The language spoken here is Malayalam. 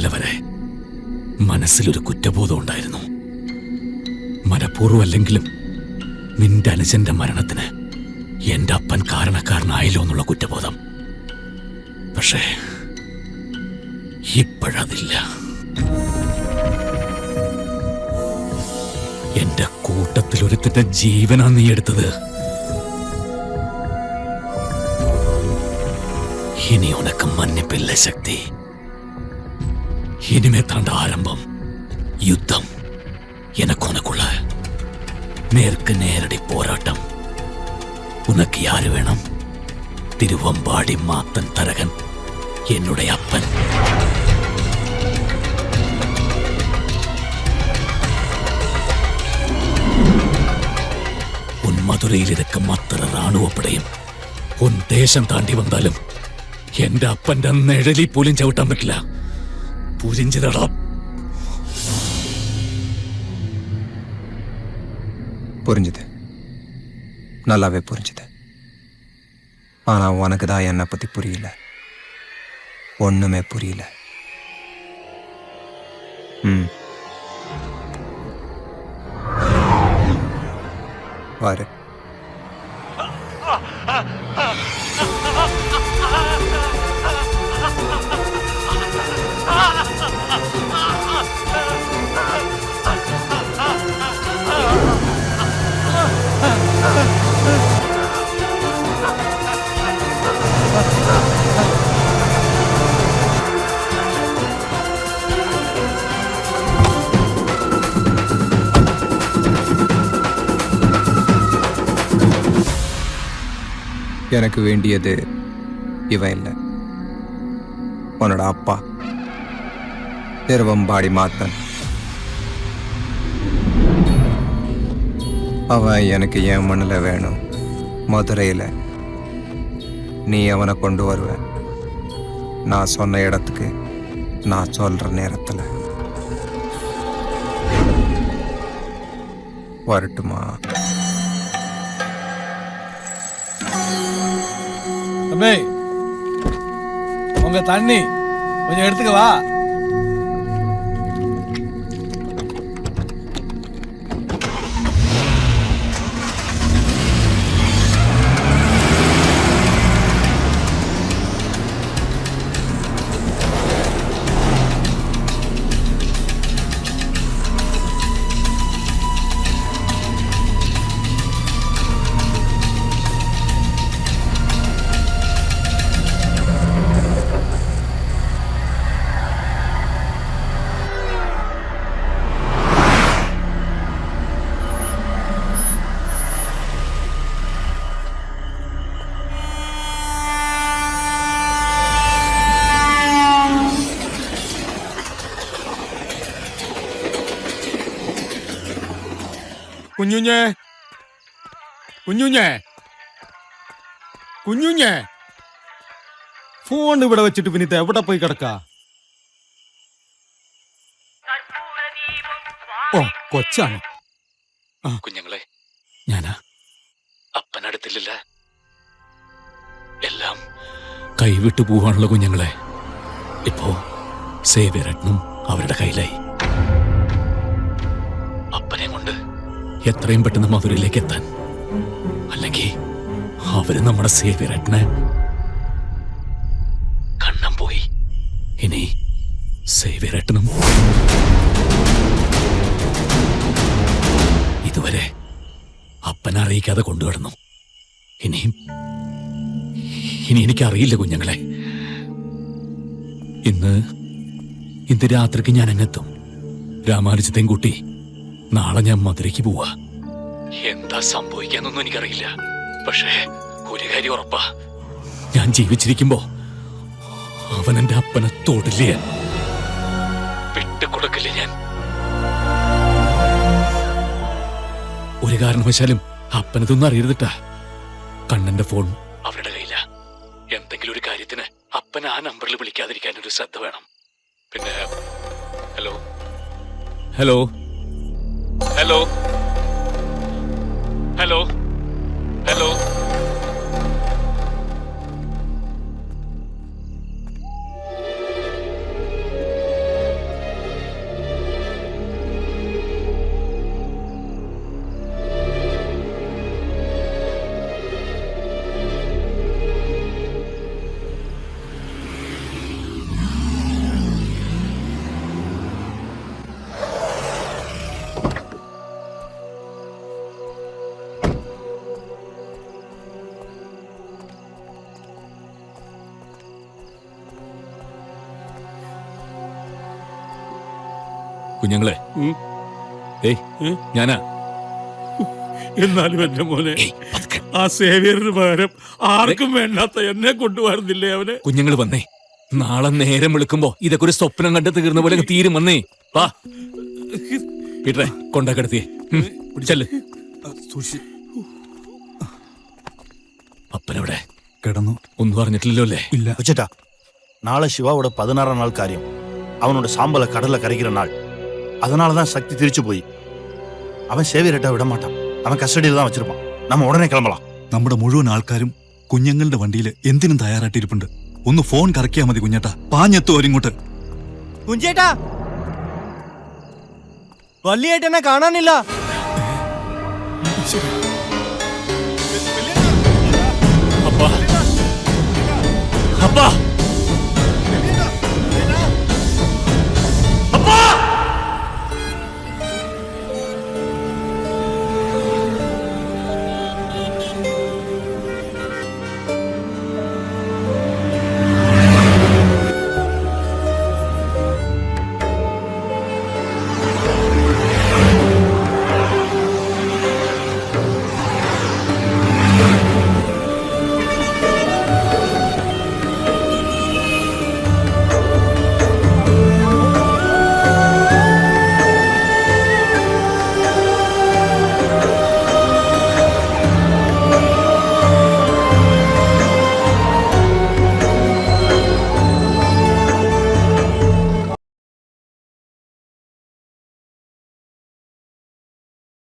ഇന്നലെ വരെ മനസ്സിലൊരു കുറ്റബോധം ഉണ്ടായിരുന്നു. മനഃപൂർവ്വമല്ലെങ്കിലും നിന്റെ അനുജന്റെ മരണത്തിന് എന്റെ അപ്പൻ കാരണക്കാരനായല്ലോ എന്നുള്ള കുറ്റബോധം. പക്ഷേ ഇപ്പോഴതില്ല. എന്റെ കൂട്ടത്തിൽ ഒരുത്തിന്റെ ജീവനാ നീ എടുത്തത്. ഇനി ഉനക്ക് മന്നിപ്പില്ല ശക്തി. ഇനിമേ താണ്ട ആരംഭം യുദ്ധം. എനക്കുള്ള നേർക്ക് നേരടി പോരാട്ടം. ഉനക്ക് യാര് വേണം? തിരുവമ്പാടി മാത്തൻ തരകൻ, എന്നുടേ അപ്പൻ. ഉൻ മധുരയിൽ ഇരിക്കും അത്ര റാണുവപ്പടയും ഉൻ ദേശം താണ്ടി വന്നാലും എന്റെ അപ്പന്റെ നിഴലി പോലും ചവിട്ടാൻ പറ്റില്ല. പുരിഞ്ചിതടാ. புரிஞ்சுது, நல்லாவே புரிஞ்சுது. ஆனா உனக்கு தான் என்னை பத்தி புரியல, ஒண்ணுமே புரியல. வாரு. எனக்கு வேண்டியது இவன் இல்லை, உன்னோட அப்பா திருவம்பாடி மாத்தன். அவன் எனக்கு என் மண்ணில் வேணும். மதுரையில் நீ அவனை கொண்டு வருவ, நான் சொன்ன இடத்துக்கு நான் சொல்கிற நேரத்தில். வரட்டுமா? தம்பி, உங்க தண்ணி கொஞ்சம் எடுத்துக்க வா. കുഞ്ഞുഞ്ഞേ, കുഞ്ഞുഞ്ഞേ, കുഞ്ഞുഞ്ഞേ, ഫോൺ ഇവിടെ വെച്ചിട്ട് പിന്നെ എവിടെ പോയി കിടക്ക? ഓ, കൊച്ചാണ്. കുഞ്ഞുങ്ങളെ, ഞാനാ. അപ്പനടുത്തില്ല. എല്ലാം കൈവിട്ടു പോവാണല്ലോ കുഞ്ഞുങ്ങളെ. ഇപ്പോ സേവ്യരത്നം അവരുടെ കയ്യിലായി. അപ്പനെ കൊണ്ട് എത്രയും പെട്ടെന്ന് മധുരയിലേക്ക് എത്താൻ. അല്ലെങ്കിൽ അവര് നമ്മുടെ സേവ്യരത്നെ കണ്ണം പോയി. ഇനി സേവ്യരത്നം ഇതുവരെ അപ്പനെ അറിയിക്കാതെ കൊണ്ടുവരുന്നു. ഇനി എനിക്കറിയില്ല കുഞ്ഞുങ്ങളെ. ഇന്ന് രാത്രിക്ക് ഞാൻ എങ്ങെത്തും. രാമാനുജത്തെയും കൂട്ടി നാളെ ഞാൻ മധുരയ്ക്ക് പോവാ. എന്താ സംഭവിക്കാന്നൊന്നും എനിക്കറിയില്ല. പക്ഷേ ഒരു കാര്യം ഉറപ്പാ, ഞാൻ ജീവിച്ചിരിക്കുമ്പോ അവൻ എന്റെ അപ്പനെ തൊടില്ല, വിട്ടുകൊടുക്കില്ല ഞാൻ. ഒരു കാരണവശാലും അപ്പനതൊന്നും അറിയരുതിട്ടാ. കണ്ണന്റെ ഫോൺ അവരുടെ കയ്യില. എന്തെങ്കിലും ഒരു കാര്യത്തിന് അപ്പൻ ആ നമ്പറിൽ വിളിക്കാതിരിക്കാൻ ഒരു ശ്രദ്ധ വേണം. പിന്നെ hello hello hello hello hello കുഞ്ഞുങ്ങളെ ഏയ് ഞാനാ. എന്നാലും എന്റെ മോനെ ഏയ്, പതുക്കെ. ആ സേവിയറിന് പകരം ആർക്കും വേണ്ടാത്ത എന്നെ കൊണ്ടുപോയിരുന്നില്ലേ അവന്? കുഞ്ഞുങ്ങൾ വന്നേ. നാളെ നേരം വിളിക്കുമ്പോ ഇതൊക്കെ ഒരു സ്വപ്നം കണ്ട് തീർന്ന പോലെ അങ്ങ് തീരും വന്നേ. വാ പീറ്ററെ കൊണ്ടാക്കെടുത്തിയേ. ചെല്ല്. അപ്പനവിടെ കിടന്നു. ഒന്നും അറിഞ്ഞിട്ടില്ലല്ലോ അല്ലേ? ഇല്ല. வச்சுட்டா நாளை சிவாவோட 16ஆம் நாள் காரியம். அவனோட சாம்பலை கடல்ல கரைக்கிற நாள். அதனால தான் சக்தி തിരിച്ചു പോയി. അവൻ സേവിയരട്ട വിട മാട്ടാൻ. അവൻ കസ്റ്റഡിയിൽ தான் വച്ചിരുപ്പാൻ. നമ്മ ഉടനെ കിളമ്പலாம். നമ്മുടെ മുഴുവൻ ആൾക്കാരും കുഞ്ഞങ്ങളുടെ വണ്ടിയിൽ എന്തിനും തയ്യാറായിട്ടിരിപ്പുണ്ട്. ഒന്ന് ഫോൺ കറക്കിയാ മതി കുഞ്ഞേട്ടാ. പാഞ്ഞെത്തും അവരിങ്ങോട്ട്. കുഞ്ചേട്ടാ, വല്യേട്ടനെ കാണാനില്ല. അപ്പാ അപ്പാ